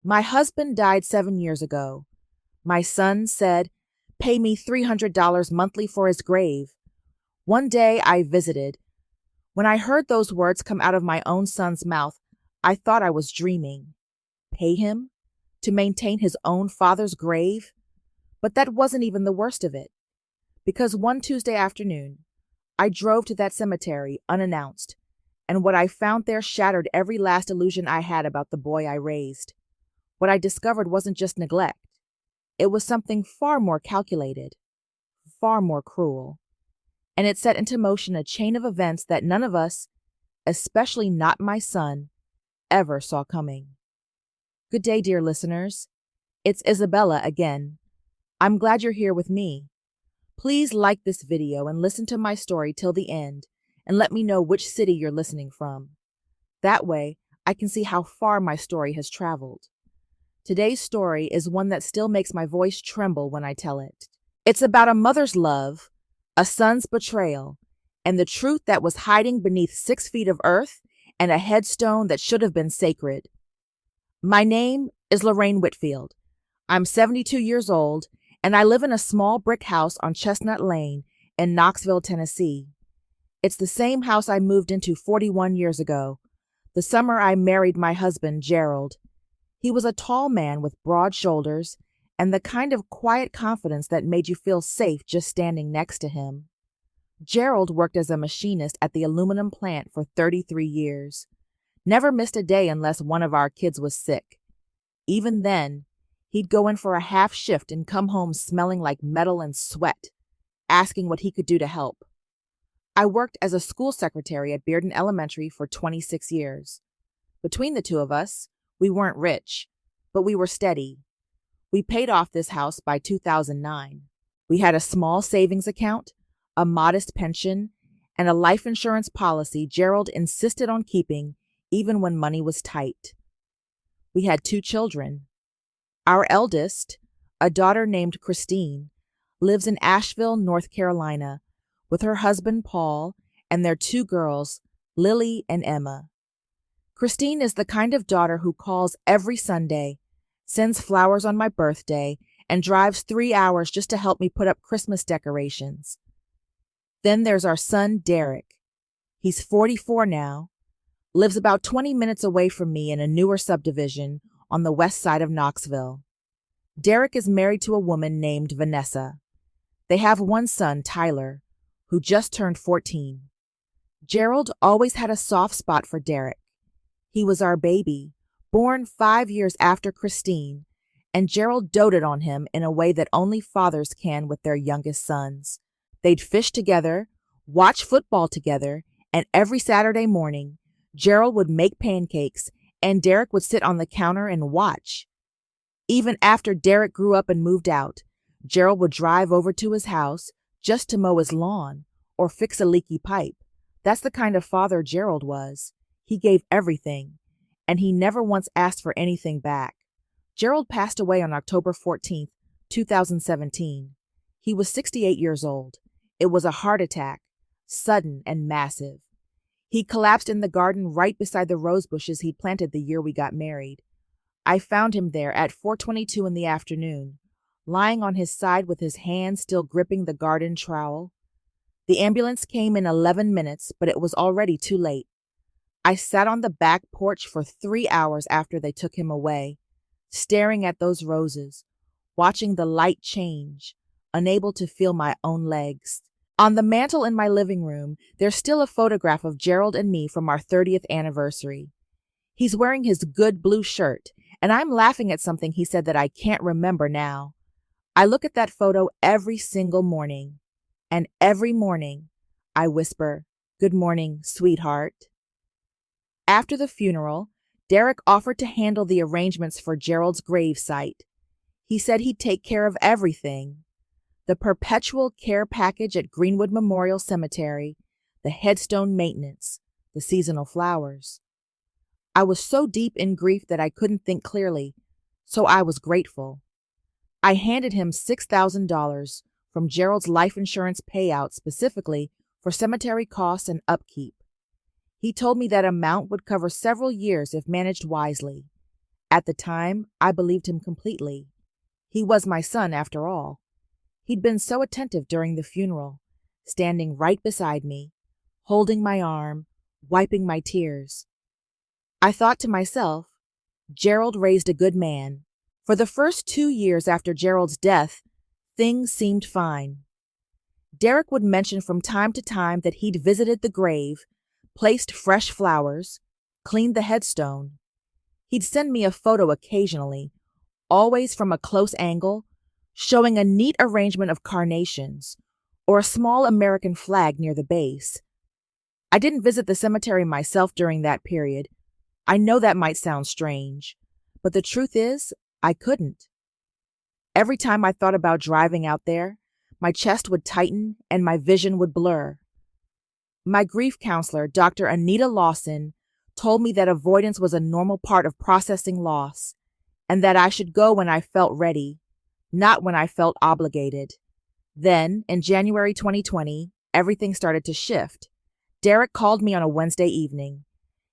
My husband died 7 years ago. My son said, pay me $300 monthly for his grave. One day I visited. When I heard those words come out of my own son's mouth, I thought I was dreaming. Pay him? To maintain his own father's grave? But that wasn't even the worst of it. Because one Tuesday afternoon, I drove to that cemetery unannounced, and what I found there shattered every last illusion I had about the boy I raised. What I discovered wasn't just neglect. It was something far more calculated, far more cruel. And it set into motion a chain of events that none of us, especially not my son, ever saw coming. Good day, dear listeners. It's Isabella again. I'm glad you're here with me. Please like this video and listen to my story till the end, and let me know which city you're listening from. That way, I can see how far my story has traveled. Today's story is one that still makes my voice tremble when I tell it. It's about a mother's love, a son's betrayal, and the truth that was hiding beneath 6 feet of earth and a headstone that should have been sacred. My name is Lorraine Whitfield. I'm 72 years old, and I live in a small brick house on Chestnut Lane in Knoxville, Tennessee. It's the same house I moved into 41 years ago, the summer I married my husband, Gerald. He was a tall man with broad shoulders and the kind of quiet confidence that made you feel safe just standing next to him. Gerald worked as a machinist at the aluminum plant for 33 years. Never missed a day unless one of our kids was sick. Even then, he'd go in for a half shift and come home smelling like metal and sweat, asking what he could do to help. I worked as a school secretary at Bearden Elementary for 26 years. Between the two of us, we weren't rich, but we were steady. We paid off this house by 2009. We had a small savings account, a modest pension, and a life insurance policy Gerald insisted on keeping even when money was tight. We had 2 children. Our eldest, a daughter named Christine, lives in Asheville, North Carolina, with her husband Paul and their 2 girls, Lily and Emma. Christine is the kind of daughter who calls every Sunday, sends flowers on my birthday, and drives 3 hours just to help me put up Christmas decorations. Then there's our son, Derek. He's 44 now, lives about 20 minutes away from me in a newer subdivision on the west side of Knoxville. Derek is married to a woman named Vanessa. They have 1 son, Tyler, who just turned 14. Gerald always had a soft spot for Derek. He was our baby, born 5 years after Christine, and Gerald doted on him in a way that only fathers can with their youngest sons. They'd fish together, watch football together, and every Saturday morning, Gerald would make pancakes, and Derek would sit on the counter and watch. Even after Derek grew up and moved out, Gerald would drive over to his house just to mow his lawn or fix a leaky pipe. That's the kind of father Gerald was. He gave everything, and he never once asked for anything back. Gerald passed away on October 14th, 2017. He was 68 years old. It was a heart attack, sudden and massive. He collapsed in the garden right beside the rose bushes he'd planted the year we got married. I found him there at 4:22 in the afternoon, lying on his side with his hand still gripping the garden trowel. The ambulance came in 11 minutes, but it was already too late. I sat on the back porch for 3 hours after they took him away, staring at those roses, watching the light change, unable to feel my own legs. On the mantel in my living room, there's still a photograph of Gerald and me from our 30th anniversary. He's wearing his good blue shirt, and I'm laughing at something he said that I can't remember now. I look at that photo every single morning, and every morning I whisper, "Good morning, sweetheart." After the funeral, Derek offered to handle the arrangements for Gerald's grave site. He said he'd take care of everything: the perpetual care package at Greenwood Memorial Cemetery, the headstone maintenance, the seasonal flowers. I was so deep in grief that I couldn't think clearly, so I was grateful. I handed him $6,000 from Gerald's life insurance payout specifically for cemetery costs and upkeep. He told me that amount would cover several years if managed wisely, At the time, I believed him completely. He was my son, after all. He'd been so attentive during the funeral, standing right beside me, holding my arm, wiping my tears. I thought to myself, Gerald raised a good man. For the first 2 years after Gerald's death, things seemed fine. Derek would mention from time to time that he'd visited the grave, placed fresh flowers, cleaned the headstone. He'd send me a photo occasionally, always from a close angle, showing a neat arrangement of carnations or a small American flag near the base. I didn't visit the cemetery myself during that period. I know that might sound strange, but the truth is, I couldn't. Every time I thought about driving out there, my chest would tighten and my vision would blur. My grief counselor, Dr. Anita Lawson, told me that avoidance was a normal part of processing loss, and that I should go when I felt ready, not when I felt obligated. Then, in January 2020, everything started to shift. Derek called me on a Wednesday evening.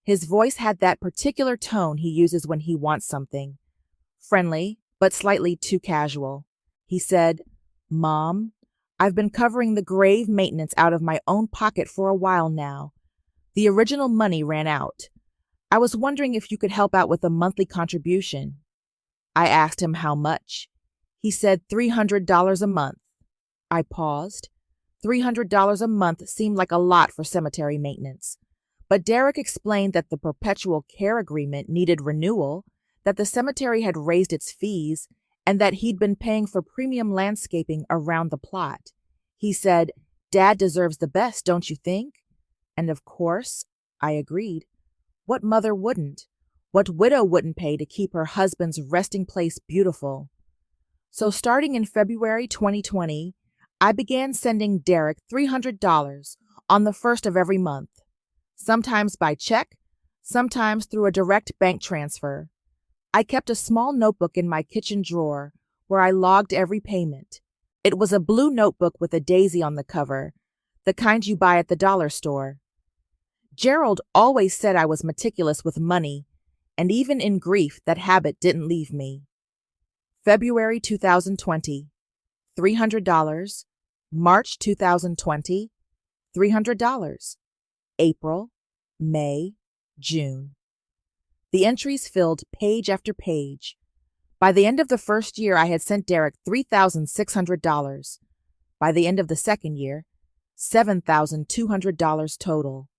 His voice had that particular tone he uses when he wants something. Friendly, but slightly too casual. He said, "Mom, I've been covering the grave maintenance out of my own pocket for a while now. The original money ran out. I was wondering if you could help out with a monthly contribution." I asked him how much. He said $300 a month. I paused. $300 a month seemed like a lot for cemetery maintenance. But Derek explained that the perpetual care agreement needed renewal, that the cemetery had raised its fees, and that he'd been paying for premium landscaping around the plot. He said, "Dad deserves the best, don't you think?" And of course, I agreed. What mother wouldn't? What widow wouldn't pay to keep her husband's resting place beautiful? So starting in February 2020, I began sending Derek $300 on the first of every month, sometimes by check, sometimes through a direct bank transfer. I kept a small notebook in my kitchen drawer where I logged every payment. It was a blue notebook with a daisy on the cover, the kind you buy at the dollar store. Gerald always said I was meticulous with money, and even in grief, that habit didn't leave me. February 2020, $300. March 2020, $300. April, May, June. The entries filled page after page. By the end of the first year, I had sent Derek $3,600. By the end of the second year, $7,200 total.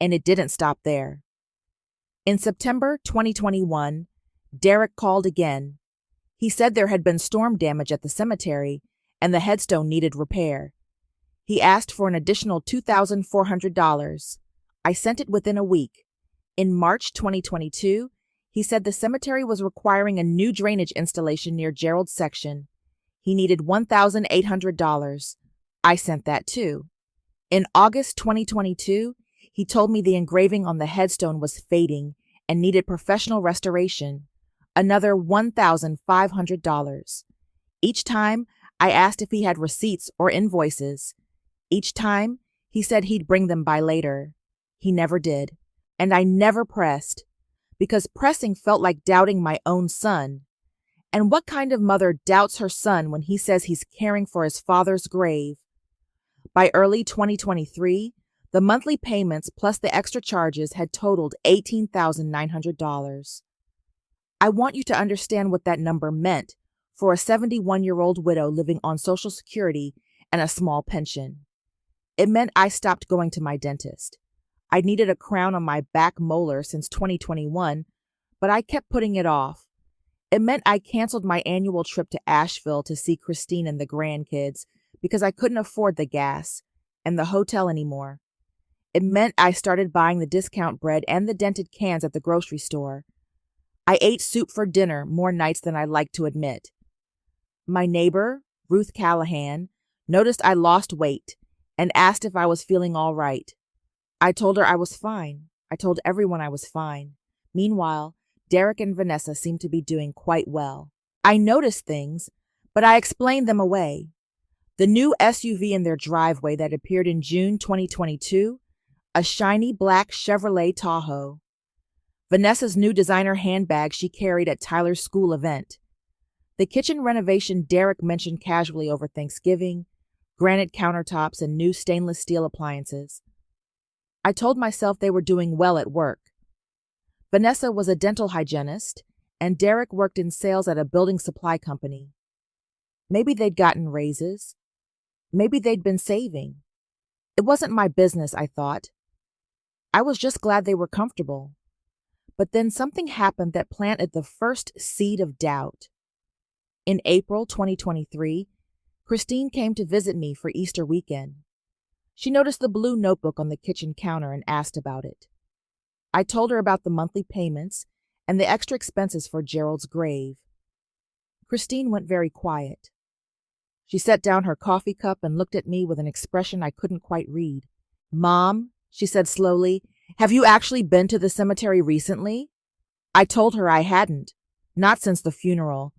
And it didn't stop there. In September 2021, Derek called again. He said there had been storm damage at the cemetery and the headstone needed repair. He asked for an additional $2,400. I sent it within a week. In March 2022, he said the cemetery was requiring a new drainage installation near Gerald's section. He needed $1,800. I sent that too. In August 2022, he told me the engraving on the headstone was fading and needed professional restoration. Another $1,500. Each time, I asked if he had receipts or invoices. Each time, he said he'd bring them by later. He never did. And I never pressed, because pressing felt like doubting my own son. And what kind of mother doubts her son when he says he's caring for his father's grave? By early 2023, the monthly payments plus the extra charges had totaled $18,900. I want you to understand what that number meant for a 71-year-old widow living on Social Security and a small pension. It meant I stopped going to my dentist. I'd needed a crown on my back molar since 2021, but I kept putting it off. It meant I canceled my annual trip to Asheville to see Christine and the grandkids because I couldn't afford the gas and the hotel anymore. It meant I started buying the discount bread and the dented cans at the grocery store. I ate soup for dinner more nights than I like to admit. My neighbor, Ruth Callahan, noticed I lost weight and asked if I was feeling all right. I told her I was fine. I told everyone I was fine. Meanwhile, Derek and Vanessa seemed to be doing quite well. I noticed things, but I explained them away. The new SUV in their driveway that appeared in June 2022, a shiny black Chevrolet Tahoe. Vanessa's new designer handbag she carried at Tyler's school event. The kitchen renovation Derek mentioned casually over Thanksgiving, granite countertops, and new stainless steel appliances. I told myself they were doing well at work. Vanessa was a dental hygienist, and Derek worked in sales at a building supply company. Maybe they'd gotten raises. Maybe they'd been saving. It wasn't my business, I thought. I was just glad they were comfortable. But then something happened that planted the first seed of doubt. In April 2023, Christine came to visit me for Easter weekend. She noticed the blue notebook on the kitchen counter and asked about it. I told her about the monthly payments and the extra expenses for Gerald's grave. Christine went very quiet. She set down her coffee cup and looked at me with an expression I couldn't quite read. "Mom," she said slowly, "have you actually been to the cemetery recently?" I told her I hadn't, not since the funeral.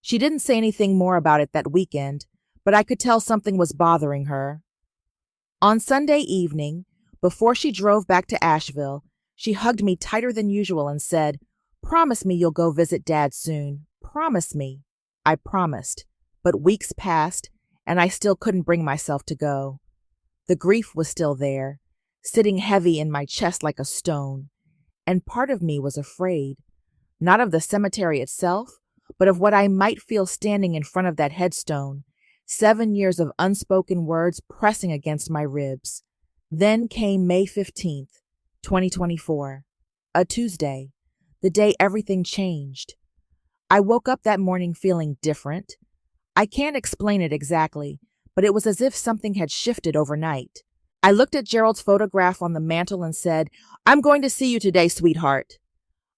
She didn't say anything more about it that weekend, but I could tell something was bothering her. On Sunday evening, before she drove back to Asheville, she hugged me tighter than usual and said, "Promise me you'll go visit Dad soon. Promise me." I promised, but weeks passed, and I still couldn't bring myself to go. The grief was still there, sitting heavy in my chest like a stone, and part of me was afraid, not of the cemetery itself, but of what I might feel standing in front of that headstone, 7 years of unspoken words pressing against my ribs. Then came May 15th, 2024, a Tuesday, the day everything changed. I woke up that morning feeling different. I can't explain it exactly, but it was as if something had shifted overnight. I looked at Gerald's photograph on the mantel and said, "I'm going to see you today, sweetheart."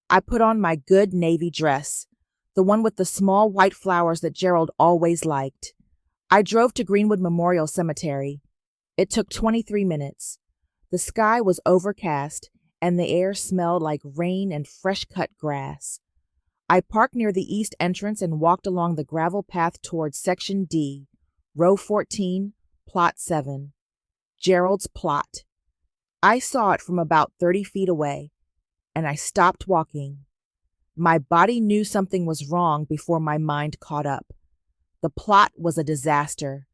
I put on my good navy dress, the one with the small white flowers that Gerald always liked. I drove to Greenwood Memorial Cemetery. It took 23 minutes. The sky was overcast, and the air smelled like rain and fresh-cut grass. I parked near the east entrance and walked along the gravel path towards Section D, Row 14, Plot 7. Gerald's plot. I saw it from about 30 feet away, and I stopped walking. My body knew something was wrong before my mind caught up. The plot was a disaster.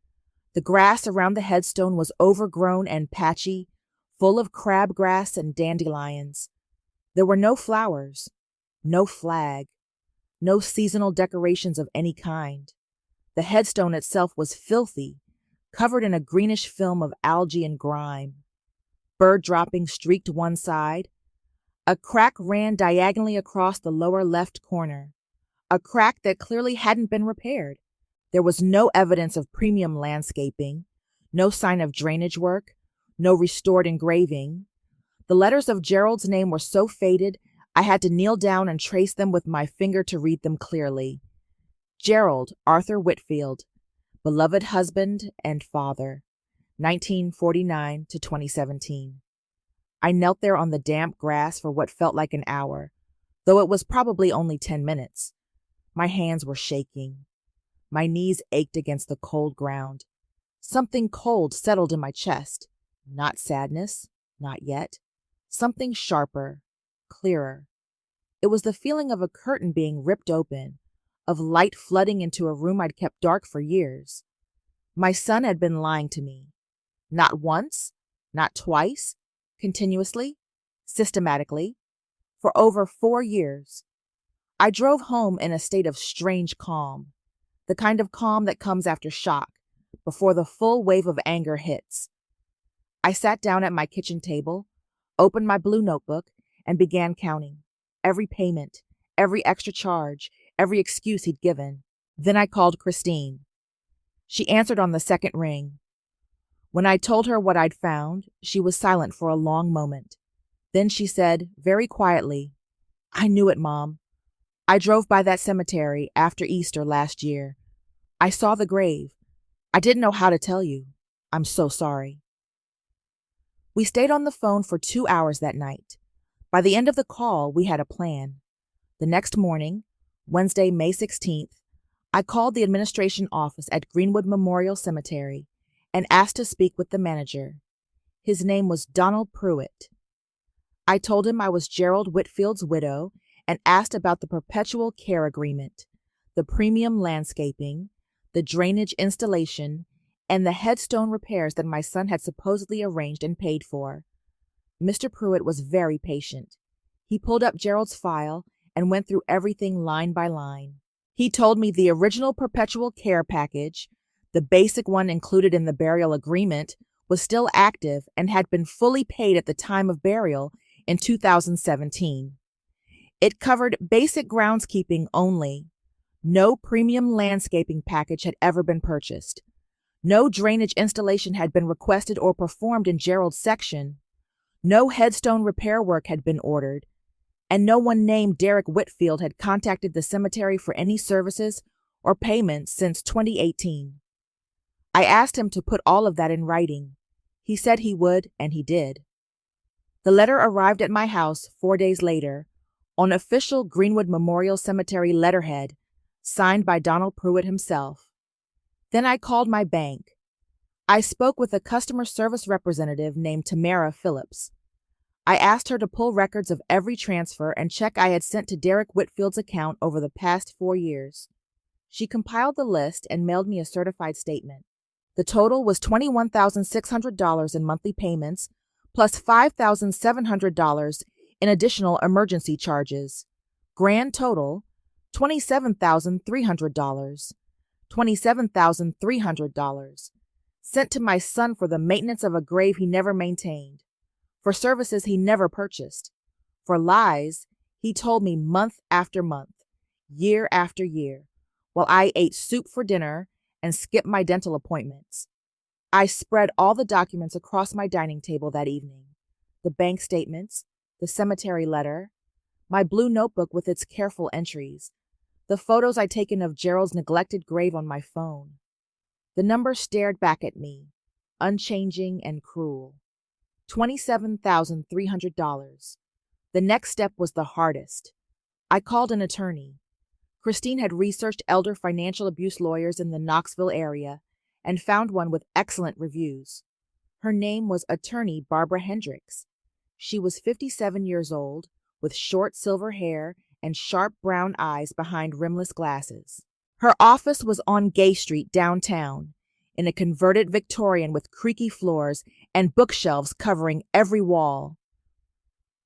The grass around the headstone was overgrown and patchy, full of crabgrass and dandelions. There were no flowers, no flag, no seasonal decorations of any kind. The headstone itself was filthy, covered in a greenish film of algae and grime. Bird droppings streaked one side. A crack ran diagonally across the lower left corner, a crack that clearly hadn't been repaired. There was no evidence of premium landscaping, no sign of drainage work, no restored engraving. The letters of Gerald's name were so faded, I had to kneel down and trace them with my finger to read them clearly. Gerald Arthur Whitfield, beloved husband and father, 1949 to 2017. I knelt there on the damp grass for what felt like an hour, though it was probably only 10 minutes. My hands were shaking. My knees ached against the cold ground. Something cold settled in my chest. Not sadness, not yet. Something sharper, clearer. It was the feeling of a curtain being ripped open, of light flooding into a room I'd kept dark for years. My son had been lying to me. Not once, not twice, continuously, systematically, for over 4 years. I drove home in a state of strange calm, the kind of calm that comes after shock, before the full wave of anger hits. I sat down at my kitchen table, opened my blue notebook, and began counting. Every payment, every extra charge, every excuse he'd given. Then I called Christine. She answered on the second ring. When I told her what I'd found, she was silent for a long moment. Then she said, very quietly, "I knew it, Mom. I drove by that cemetery after Easter last year. I saw the grave. I didn't know how to tell you. I'm so sorry." We stayed on the phone for 2 hours that night. By the end of the call, we had a plan. The next morning, Wednesday, May 16th, I called the administration office at Greenwood Memorial Cemetery and asked to speak with the manager. His name was Donald Pruitt. I told him I was Gerald Whitfield's widow and asked about the perpetual care agreement, the premium landscaping, the drainage installation, and the headstone repairs that my son had supposedly arranged and paid for. Mr. Pruitt was very patient. He pulled up Gerald's file and went through everything line by line. He told me the original perpetual care package, the basic one included in the burial agreement, was still active and had been fully paid at the time of burial in 2017. It covered basic groundskeeping only. No premium landscaping package had ever been purchased. No drainage installation had been requested or performed in Gerald's section. No headstone repair work had been ordered, and no one named Derek Whitfield had contacted the cemetery for any services or payments since 2018. I asked him to put all of that in writing. He said he would, and he did. The letter arrived at my house 4 days later, on official Greenwood Memorial Cemetery letterhead, signed by Donald Pruitt himself. Then I called my bank. I spoke with a customer service representative named Tamara Phillips. I asked her to pull records of every transfer and check I had sent to Derek Whitfield's account over the past 4 years. She compiled the list and mailed me a certified statement. The total was $21,600 in monthly payments, plus $5,700 in additional emergency charges. Grand total, $27,300. $27,300. Sent to my son for the maintenance of a grave he never maintained, for services he never purchased, for lies he told me month after month, year after year, while I ate soup for dinner and skipped my dental appointments. I spread all the documents across my dining table that evening, the bank statements, the cemetery letter, my blue notebook with its careful entries, the photos I'd taken of Gerald's neglected grave on my phone. The number stared back at me, unchanging and cruel. $27,300. The next step was the hardest. I called an attorney. Christine had researched elder financial abuse lawyers in the Knoxville area and found one with excellent reviews. Her name was attorney Barbara Hendricks. She was 57 years old, with short silver hair and sharp brown eyes behind rimless glasses. Her office was on Gay Street downtown, in a converted Victorian with creaky floors and bookshelves covering every wall.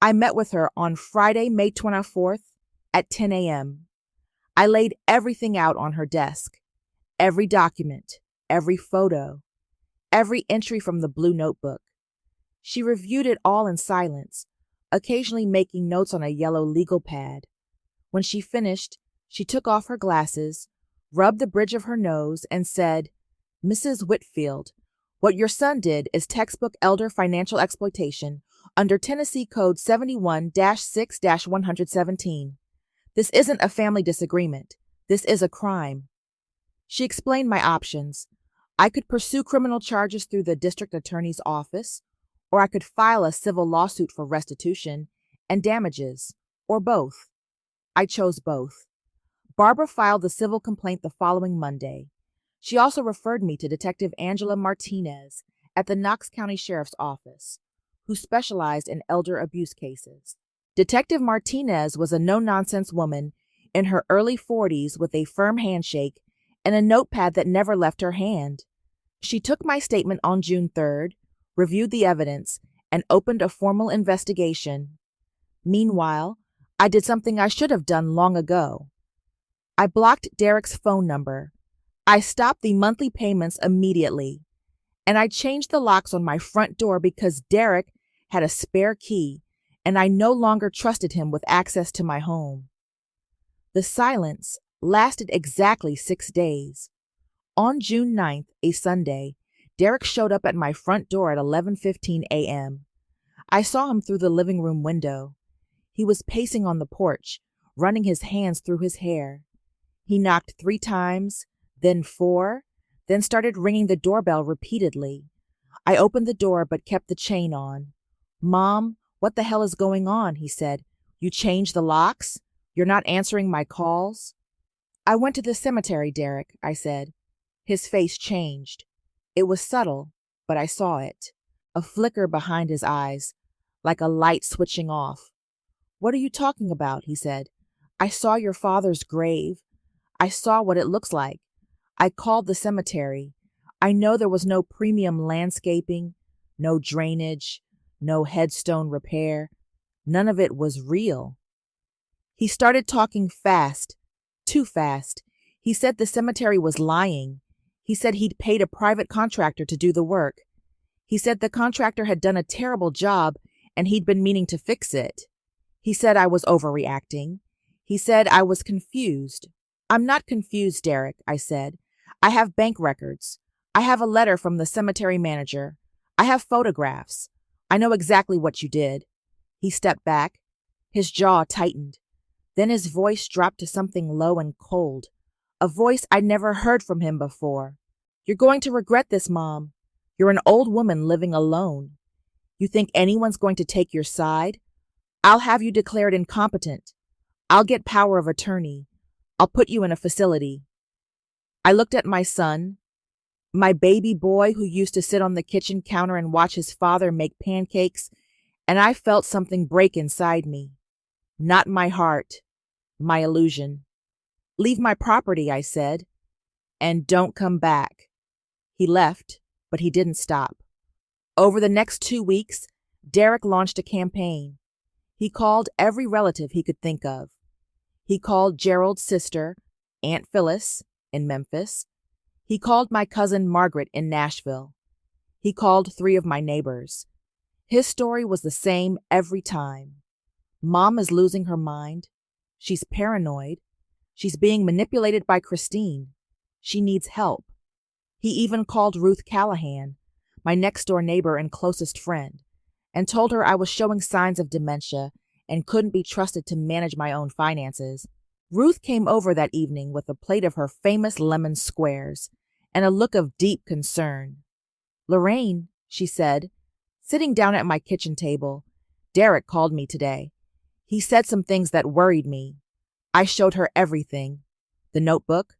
I met with her on Friday, May 24th at 10 a.m. I laid everything out on her desk, every document, every photo, every entry from the blue notebook. She reviewed it all in silence, occasionally making notes on a yellow legal pad. When she finished, she took off her glasses, rubbed the bridge of her nose, and said, "Mrs. Whitfield, what your son did is textbook elder financial exploitation under Tennessee Code 71-6-117. This isn't a family disagreement. This is a crime." She explained my options. I could pursue criminal charges through the district attorney's office, or I could file a civil lawsuit for restitution and damages, or both. I chose both. Barbara filed the civil complaint the following Monday. She also referred me to Detective Angela Martinez at the Knox County Sheriff's Office, who specialized in elder abuse cases. Detective Martinez was a no-nonsense woman in her early 40s with a firm handshake and a notepad that never left her hand. She took my statement on June 3rd, reviewed the evidence, and opened a formal investigation. Meanwhile, I did something I should have done long ago. I blocked Derek's phone number. I stopped the monthly payments immediately, and I changed the locks on my front door because Derek had a spare key, and I no longer trusted him with access to my home. The silence lasted exactly 6 days. On June 9th, a Sunday, Derek showed up at my front door at 11:15 a.m. I saw him through the living room window. He was pacing on the porch, running his hands through his hair. He knocked 3 times, then 4, then started ringing the doorbell repeatedly. I opened the door but kept the chain on. "Mom, what the hell is going on?" he said. "You changed the locks? You're not answering my calls?" "I went to the cemetery, Derek," I said. His face changed. It was subtle, but I saw it. A flicker behind his eyes, like a light switching off. "What are you talking about?" he said. "I saw your father's grave. I saw what it looks like. I called the cemetery. I know there was no premium landscaping, no drainage, no headstone repair. None of it was real." He started talking fast, too fast. He said the cemetery was lying. He said he'd paid a private contractor to do the work. He said the contractor had done a terrible job and he'd been meaning to fix it. He said I was overreacting. He said I was confused. "I'm not confused, Derek," I said. "I have bank records. I have a letter from the cemetery manager. I have photographs. I know exactly what you did." He stepped back. His jaw tightened. Then his voice dropped to something low and cold, a voice I'd never heard from him before. "You're going to regret this, Mom. You're an old woman living alone. You think anyone's going to take your side? I'll have you declared incompetent. I'll get power of attorney. I'll put you in a facility." I looked at my son, my baby boy who used to sit on the kitchen counter and watch his father make pancakes, and I felt something break inside me. Not my heart, my illusion. "Leave my property," I said, "and don't come back." He left, but he didn't stop. Over the next 2 weeks, Derek launched a campaign. He called every relative he could think of. He called Gerald's sister, Aunt Phyllis, in Memphis. He called my cousin Margaret in Nashville. He called 3 of my neighbors. His story was the same every time. Mom is losing her mind. She's paranoid. She's being manipulated by Christine. She needs help. He even called Ruth Callahan, my next-door neighbor and closest friend, and told her I was showing signs of dementia and couldn't be trusted to manage my own finances. Ruth came over that evening with a plate of her famous lemon squares and a look of deep concern. "Lorraine," she said, sitting down at my kitchen table, "Derek called me today. He said some things that worried me." I showed her everything: the notebook,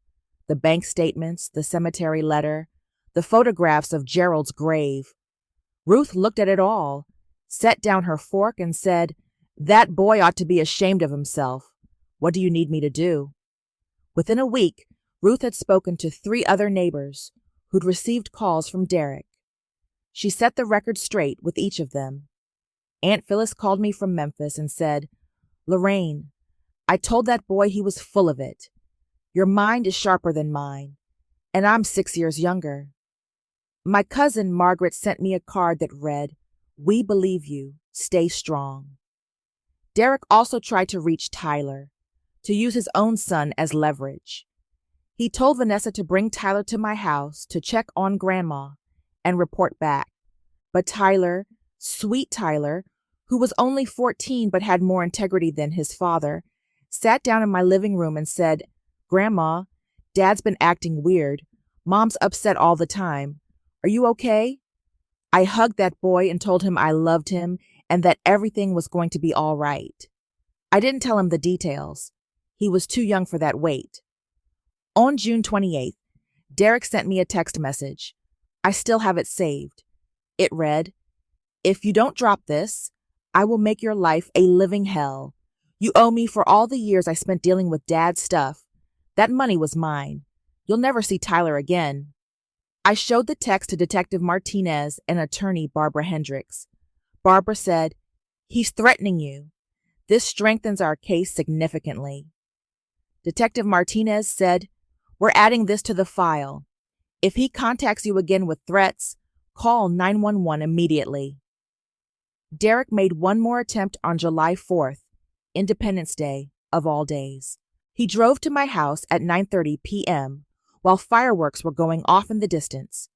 the bank statements, the cemetery letter, the photographs of Gerald's grave. Ruth looked at it all, set down her fork, and said, "That boy ought to be ashamed of himself. What do you need me to do?" Within a week, Ruth had spoken to 3 other neighbors who'd received calls from Derek. She set the record straight with each of them. Aunt Phyllis called me from Memphis and said, "Lorraine, I told that boy he was full of it. Your mind is sharper than mine, and I'm 6 years younger." My cousin Margaret sent me a card that read, "We believe you. Stay strong." Derek also tried to reach Tyler, to use his own son as leverage. He told Vanessa to bring Tyler to my house to check on Grandma and report back. But Tyler, sweet Tyler, who was only 14 but had more integrity than his father, sat down in my living room and said, "Grandma, Dad's been acting weird. Mom's upset all the time. Are you okay?" I hugged that boy and told him I loved him and that everything was going to be all right. I didn't tell him the details. He was too young for that weight. On June 28th, Derek sent me a text message. I still have it saved. It read, "If you don't drop this, I will make your life a living hell. You owe me for all the years I spent dealing with Dad's stuff. That money was mine. You'll never see Tyler again." I showed the text to Detective Martinez and attorney Barbara Hendricks. Barbara said, "He's threatening you. This strengthens our case significantly." Detective Martinez said, "We're adding this to the file. If he contacts you again with threats, call 911 immediately." Derek made one more attempt on July 4th, Independence Day of all days. He drove to my house at 9:30 p.m. while fireworks were going off in the distance.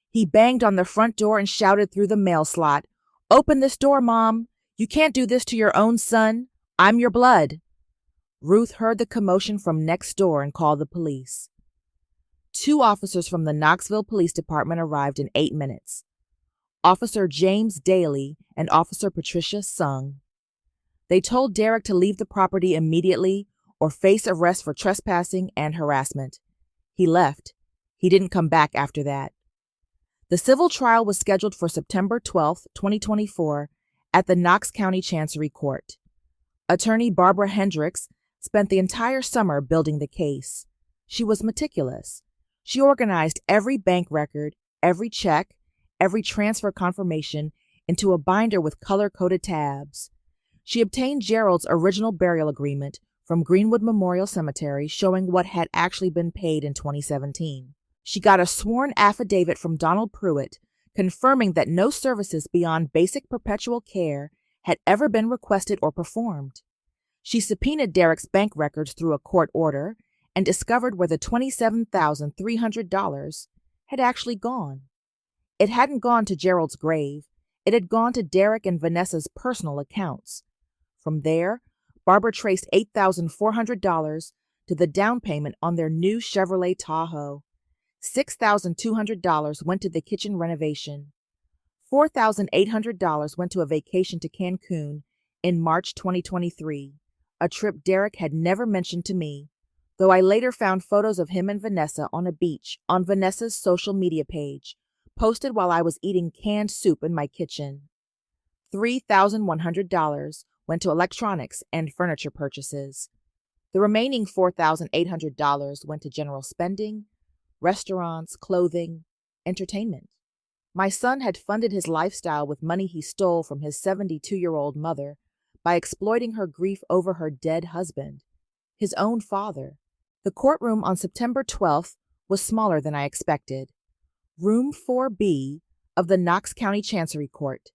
He banged on the front door and shouted through the mail slot, "Open this door, Mom. You can't do this to your own son. I'm your blood." Ruth heard the commotion from next door and called the police. 2 officers from the Knoxville Police Department arrived in 8 minutes. Officer James Daly and Officer Patricia Sung. They told Derek to leave the property immediately or face arrest for trespassing and harassment. He left. He didn't come back after that. The civil trial was scheduled for September 12, 2024, at the Knox County Chancery Court. Attorney Barbara Hendricks spent the entire summer building the case. She was meticulous. She organized every bank record, every check, every transfer confirmation into a binder with color-coded tabs. She obtained Gerald's original burial agreement from Greenwood Memorial Cemetery showing what had actually been paid in 2017. She got a sworn affidavit from Donald Pruitt confirming that no services beyond basic perpetual care had ever been requested or performed. She subpoenaed Derek's bank records through a court order and discovered where the $27,300 had actually gone. It hadn't gone to Gerald's grave. It had gone to Derek and Vanessa's personal accounts. From there, Barbara traced $8,400 to the down payment on their new Chevrolet Tahoe. $6,200 went to the kitchen renovation. $4,800 went to a vacation to Cancun in March 2023, a trip Derek had never mentioned to me, though I later found photos of him and Vanessa on a beach on Vanessa's social media page, posted while I was eating canned soup in my kitchen. $3,100 went to electronics and furniture purchases. The remaining $4,800 went to general spending, restaurants, clothing, entertainment. My son had funded his lifestyle with money he stole from his 72-year-old mother by exploiting her grief over her dead husband, his own father. The courtroom on September 12th was smaller than I expected. Room 4B of the Knox County Chancery Court.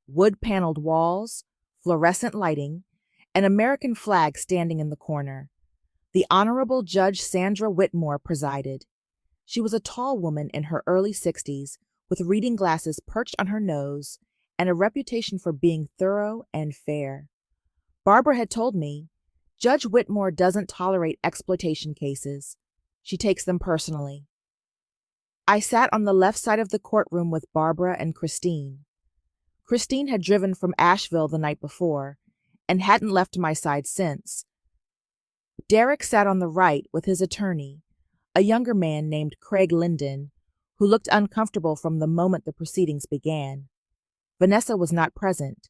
Wood-paneled walls, fluorescent lighting, an American flag standing in the corner. The Honorable Judge Sandra Whitmore presided. She was a tall woman in her early 60s with reading glasses perched on her nose and a reputation for being thorough and fair. Barbara had told me, Judge Whitmore doesn't tolerate exploitation cases. She takes them personally. I sat on the left side of the courtroom with Barbara and Christine. Christine had driven from Asheville the night before and hadn't left my side since. Derek sat on the right with his attorney, a younger man named Craig Linden, who looked uncomfortable from the moment the proceedings began. Vanessa was not present.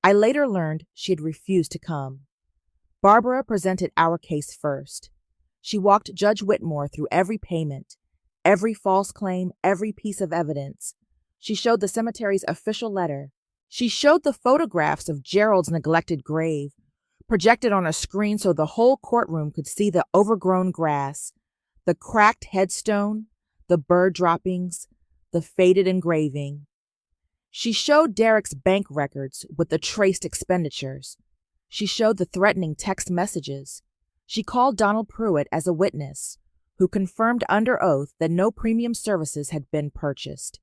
I later learned she had refused to come. Barbara presented our case first. She walked Judge Whitmore through every payment, every false claim, every piece of evidence. She showed the cemetery's official letter. She showed the photographs of Gerald's neglected grave, projected on a screen so the whole courtroom could see the overgrown grass, the cracked headstone, the bird droppings, the faded engraving. She showed Derek's bank records with the traced expenditures. She showed the threatening text messages. She called Donald Pruitt as a witness, who confirmed under oath that no premium services had been purchased.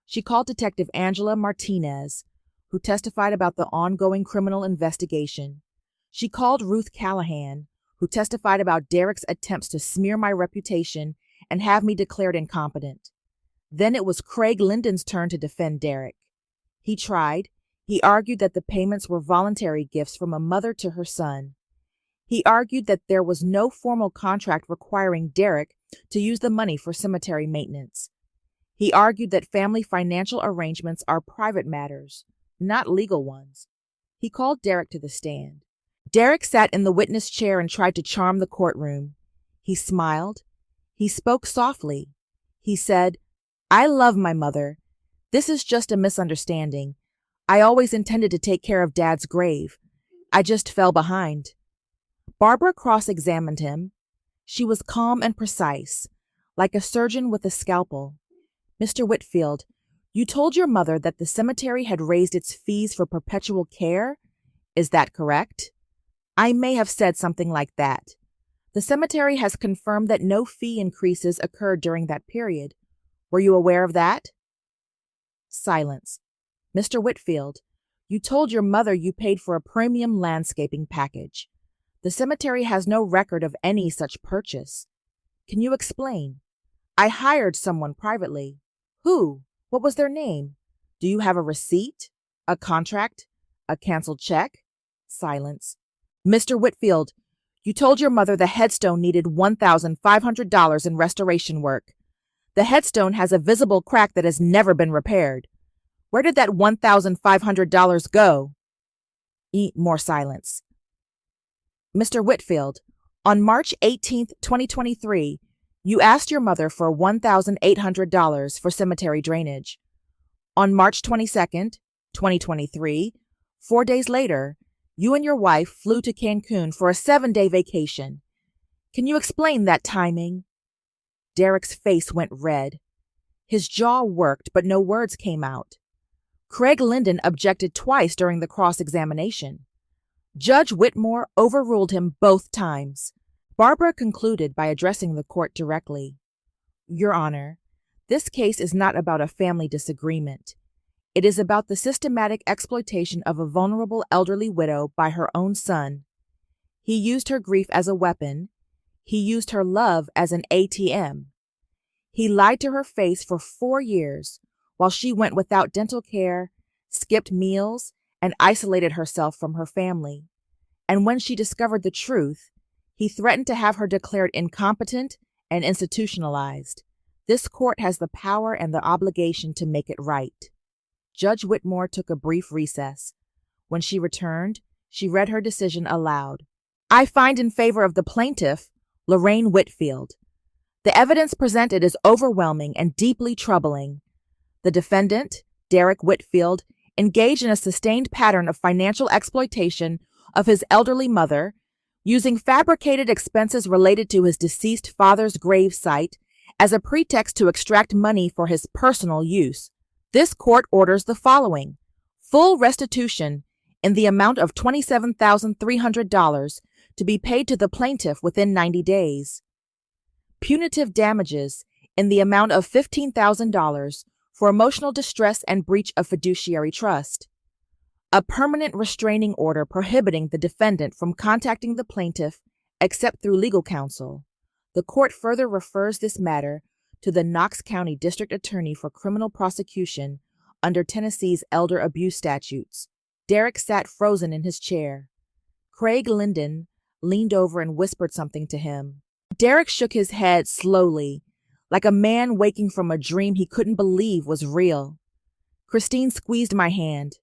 She called Detective Angela Martinez, who testified about the ongoing criminal investigation. She called Ruth Callahan, who testified about Derek's attempts to smear my reputation and have me declared incompetent. Then it was Craig Linden's turn to defend Derek. He tried. He argued that the payments were voluntary gifts from a mother to her son. He argued that there was no formal contract requiring Derek to use the money for cemetery maintenance. He argued that family financial arrangements are private matters, not legal ones. He called Derek to the stand. Derek sat in the witness chair and tried to charm the courtroom. He smiled. He spoke softly. He said, "I love my mother. This is just a misunderstanding. I always intended to take care of Dad's grave. I just fell behind." Barbara cross-examined him. She was calm and precise, like a surgeon with a scalpel. "Mr. Whitfield, you told your mother that the cemetery had raised its fees for perpetual care? Is that correct?" "I may have said something like that. The cemetery has confirmed that no fee increases occurred during that period. Were you aware of that?" Silence. "Mr. Whitfield, you told your mother you paid for a premium landscaping package. The cemetery has no record of any such purchase. Can you explain? I hired someone privately. Who? What was their name? Do you have a receipt? A contract? A canceled check?" Silence. "Mr. Whitfield, you told your mother the headstone needed $1,500 in restoration work. The headstone has a visible crack that has never been repaired. Where did that $1,500 go? More silence. Mr. Whitfield, on March 18, 2023, you asked your mother for $1,800 for cemetery drainage. On March 22, 2023, 4 days later, you and your wife flew to Cancun for a 7-day vacation. Can you explain that timing? Derek's face went red. His jaw worked, but no words came out. Craig Linden objected twice during the cross-examination. Judge Whitmore overruled him both times. Barbara concluded by addressing the court directly. Your Honor, this case is not about a family disagreement. It is about the systematic exploitation of a vulnerable elderly widow by her own son. He used her grief as a weapon. He used her love as an ATM. He lied to her face for 4 years while she went without dental care, skipped meals, and isolated herself from her family. And when she discovered the truth, he threatened to have her declared incompetent and institutionalized. This court has the power and the obligation to make it right. Judge Whitmore took a brief recess. When she returned, she read her decision aloud. I find in favor of the plaintiff, Lorraine Whitfield. The evidence presented is overwhelming and deeply troubling. The defendant, Derek Whitfield, engaged in a sustained pattern of financial exploitation of his elderly mother, using fabricated expenses related to his deceased father's grave site as a pretext to extract money for his personal use. This court orders the following: full restitution in the amount of $27,300 to be paid to the plaintiff within 90 days. Punitive damages in the amount of $15,000 for emotional distress and breach of fiduciary trust. A permanent restraining order prohibiting the defendant from contacting the plaintiff except through legal counsel. The court further refers this matter to the Knox County District Attorney for criminal prosecution under Tennessee's elder abuse statutes. Derek sat frozen in his chair. Craig Linden leaned over and whispered something to him. Derek shook his head slowly, like a man waking from a dream he couldn't believe was real. Christine squeezed my hand.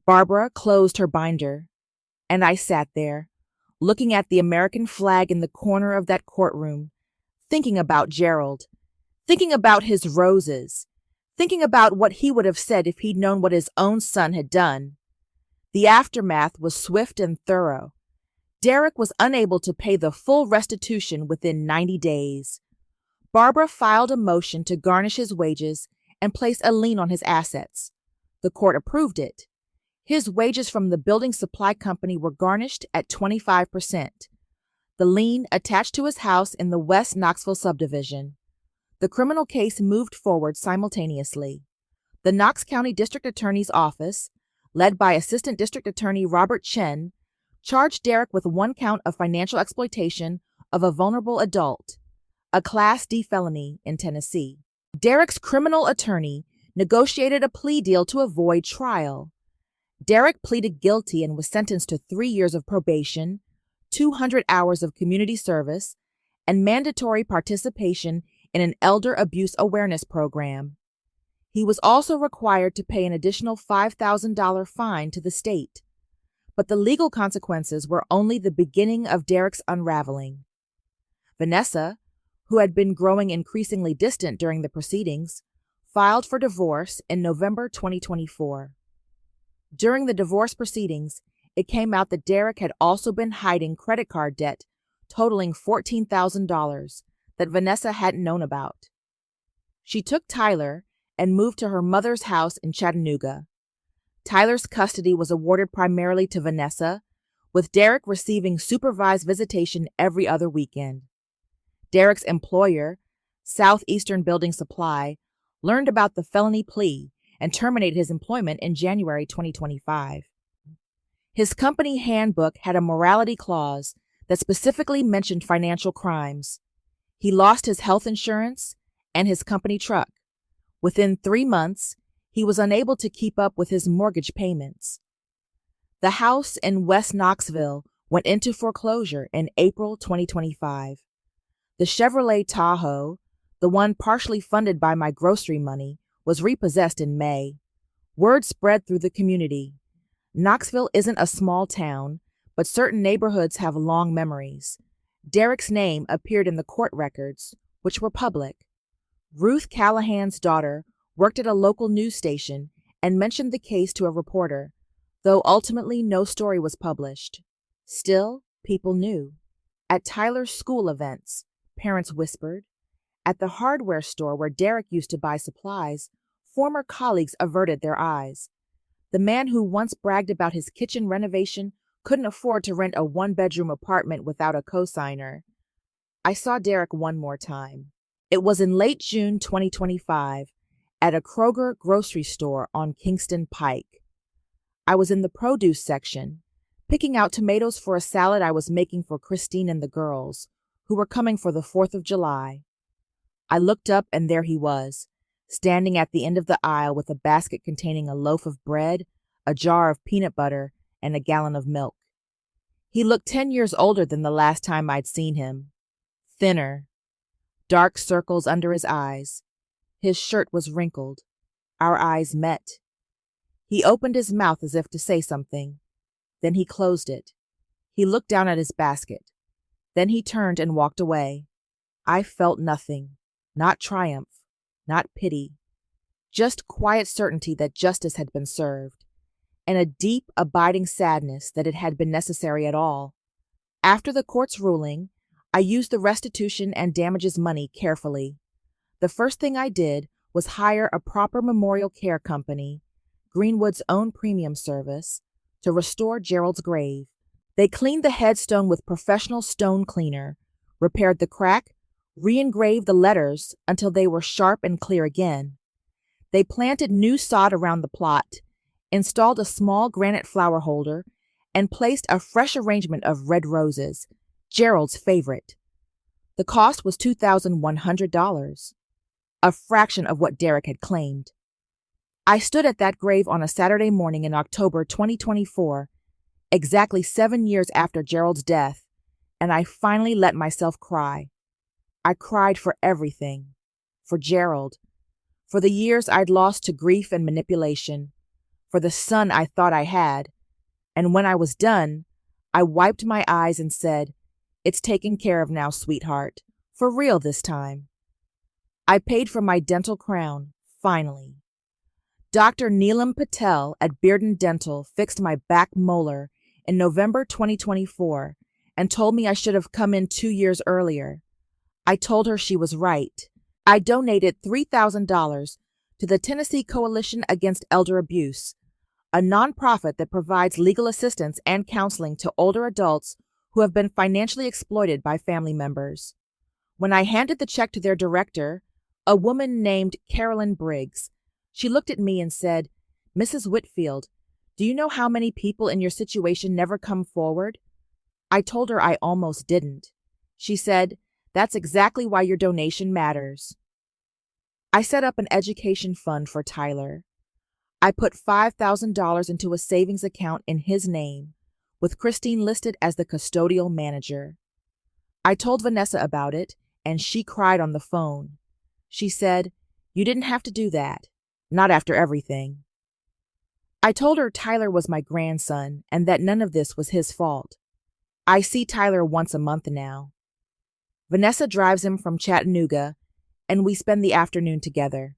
Barbara closed her binder. And I sat there, looking at the American flag in the corner of that courtroom, thinking about Gerald, thinking about his roses, thinking about what he would have said if he'd known what his own son had done. The aftermath was swift and thorough. Derek was unable to pay the full restitution within 90 days. Barbara filed a motion to garnish his wages and place a lien on his assets. The court approved it. His wages from the building supply company were garnished at 25%. The lien attached to his house in the West Knoxville subdivision. The criminal case moved forward simultaneously. The Knox County District Attorney's Office, led by Assistant District Attorney Robert Chen, charged Derek with 1 count of financial exploitation of a vulnerable adult, a Class D felony in Tennessee. Derek's criminal attorney negotiated a plea deal to avoid trial. Derek pleaded guilty and was sentenced to 3 years of probation, 200 hours of community service, and mandatory participation in an elder abuse awareness program. He was also required to pay an additional $5,000 fine to the state. But the legal consequences were only the beginning of Derek's unraveling. Vanessa, who had been growing increasingly distant during the proceedings, filed for divorce in November 2024. During the divorce proceedings, it came out that Derek had also been hiding credit card debt totaling $14,000 that Vanessa hadn't known about. She took Tyler and moved to her mother's house in Chattanooga. Tyler's custody was awarded primarily to Vanessa, with Derek receiving supervised visitation every other weekend. Derek's employer, Southeastern Building Supply, learned about the felony plea and terminated his employment in January 2025. His company handbook had a morality clause that specifically mentioned financial crimes. He lost his health insurance and his company truck. Within 3 months, he was unable to keep up with his mortgage payments. The house in West Knoxville went into foreclosure in April 2025. The Chevrolet Tahoe, the one partially funded by my grocery money, was repossessed in May. Word spread through the community. Knoxville isn't a small town, but certain neighborhoods have long memories. Derek's name appeared in the court records, which were public. Ruth Callahan's daughter worked at a local news station and mentioned the case to a reporter, though ultimately no story was published. Still, people knew. At Tyler's school events, parents whispered. At the hardware store where Derek used to buy supplies, former colleagues averted their eyes. The man who once bragged about his kitchen renovation couldn't afford to rent a one-bedroom apartment without a cosigner. I saw Derek one more time. It was in late June 2025 at a Kroger grocery store on Kingston Pike. I was in the produce section, picking out tomatoes for a salad I was making for Christine and the girls, who were coming for the 4th of July. I looked up and there he was, standing at the end of the aisle with a basket containing a loaf of bread, a jar of peanut butter, and a gallon of milk. He looked 10 years older than the last time I'd seen him. Thinner. Dark circles under his eyes. His shirt was wrinkled. Our eyes met. He opened his mouth as if to say something. Then he closed it. He looked down at his basket. Then he turned and walked away. I felt nothing. Not triumph. Not pity. Just quiet certainty that justice had been served, and a deep, abiding sadness that it had been necessary at all. After the court's ruling, I used the restitution and damages money carefully. The first thing I did was hire a proper memorial care company, Greenwood's own premium service, to restore Gerald's grave. They cleaned the headstone with professional stone cleaner, repaired the crack, re-engraved the letters until they were sharp and clear again. They planted new sod around the plot, installed a small granite flower holder, and placed a fresh arrangement of red roses, Gerald's favorite. The cost was $2,100, a fraction of what Derek had claimed. I stood at that grave on a Saturday morning in October 2024, exactly 7 years after Gerald's death, and I finally let myself cry. I cried for everything. For Gerald. For the years I'd lost to grief and manipulation. For the son I thought I had. And when I was done, I wiped my eyes and said, "It's taken care of now, sweetheart. For real this time." I paid for my dental crown, finally. Dr. Neelam Patel at Bearden Dental fixed my back molar in November 2024 and told me I should have come in 2 years earlier. I told her she was right. I donated $3,000 to the Tennessee Coalition Against Elder Abuse, a nonprofit that provides legal assistance and counseling to older adults who have been financially exploited by family members. When I handed the check to their director, a woman named Carolyn Briggs, she looked at me and said, "Mrs. Whitfield, do you know how many people in your situation never come forward?" I told her I almost didn't. She said, "That's exactly why your donation matters." I set up an education fund for Tyler. I put $5,000 into a savings account in his name, with Christine listed as the custodial manager. I told Vanessa about it, and she cried on the phone. She said, "You didn't have to do that. Not after everything." I told her Tyler was my grandson and that none of this was his fault. I see Tyler once a month now. Vanessa drives him from Chattanooga, and we spend the afternoon together.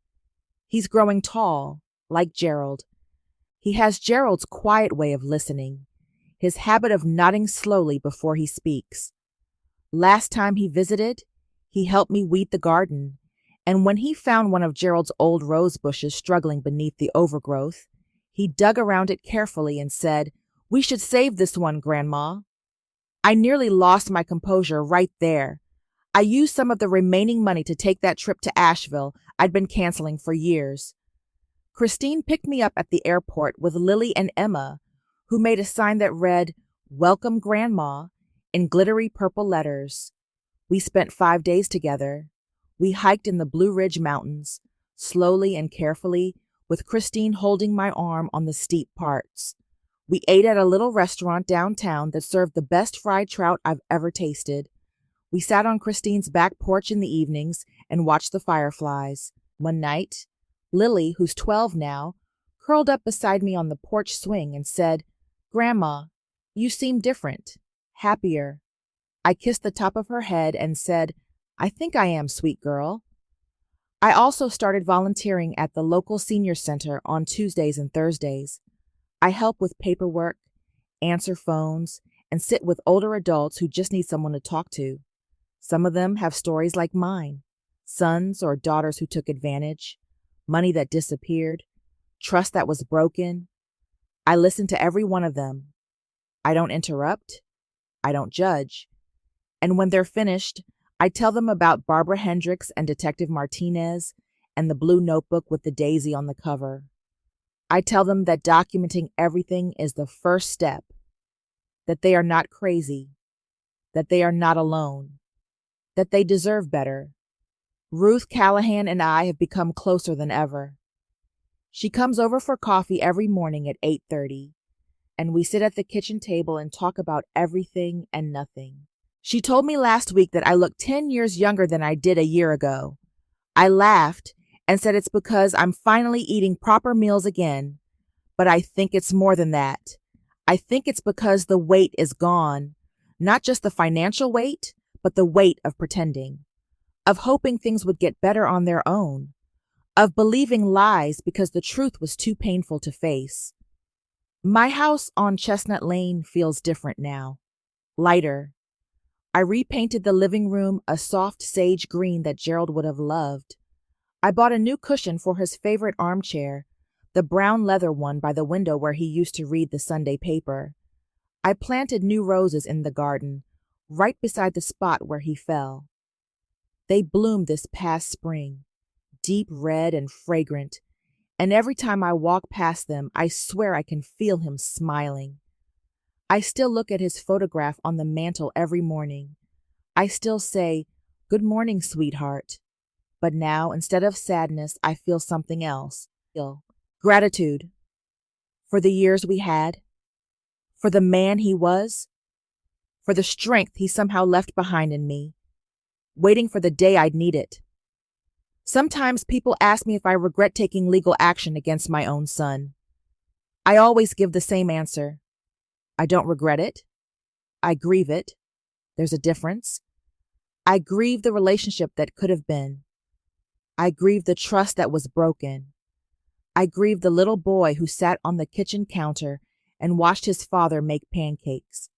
He's growing tall, like Gerald. He has Gerald's quiet way of listening, his habit of nodding slowly before he speaks. Last time he visited, he helped me weed the garden, and when he found one of Gerald's old rose bushes struggling beneath the overgrowth, he dug around it carefully and said, "We should save this one, Grandma." I nearly lost my composure right there. I used some of the remaining money to take that trip to Asheville I'd been canceling for years. Christine picked me up at the airport with Lily and Emma, who made a sign that read, "Welcome, Grandma," in glittery purple letters. We spent 5 days together. We hiked in the Blue Ridge Mountains, slowly and carefully, with Christine holding my arm on the steep parts. We ate at a little restaurant downtown that served the best fried trout I've ever tasted. We sat on Christine's back porch in the evenings and watched the fireflies. One night, Lily, who's 12 now, curled up beside me on the porch swing and said, "Grandma, you seem different, happier." I kissed the top of her head and said, "I think I am, sweet girl." I also started volunteering at the local senior center on Tuesdays and Thursdays. I help with paperwork, answer phones, and sit with older adults who just need someone to talk to. Some of them have stories like mine: sons or daughters who took advantage, money that disappeared, trust that was broken. I listen to every one of them. I don't interrupt. I don't judge. And when they're finished, I tell them about Barbara Hendricks and Detective Martinez and the blue notebook with the daisy on the cover. I tell them that documenting everything is the first step, that they are not crazy, that they are not alone, that they deserve better. Ruth Callahan and I have become closer than ever. She comes over for coffee every morning at 8:30, and we sit at the kitchen table and talk about everything and nothing. She told me last week that I look 10 years younger than I did a year ago. I laughed and said it's because I'm finally eating proper meals again, but I think it's more than that. I think it's because the weight is gone, not just the financial weight, but the weight of pretending, of hoping things would get better on their own, of believing lies because the truth was too painful to face. My house on Chestnut Lane feels different now, lighter. I repainted the living room a soft sage green that Gerald would have loved. I bought a new cushion for his favorite armchair, the brown leather one by the window where he used to read the Sunday paper. I planted new roses in the garden, right beside the spot where he fell. They bloomed this past spring, deep red and fragrant, and every time I walk past them, I swear I can feel him smiling. I still look at his photograph on the mantel every morning. I still say, "Good morning, sweetheart." But now, instead of sadness, I feel something else. Gratitude for the years we had, for the man he was, for the strength he somehow left behind in me, waiting for the day I'd need it. Sometimes people ask me if I regret taking legal action against my own son. I always give the same answer. I don't regret it. I grieve it. There's a difference. I grieve the relationship that could have been. I grieve the trust that was broken. I grieve the little boy who sat on the kitchen counter and watched his father make pancakes.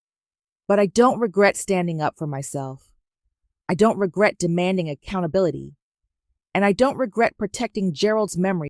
But I don't regret standing up for myself. I don't regret demanding accountability. And I don't regret protecting Gerald's memory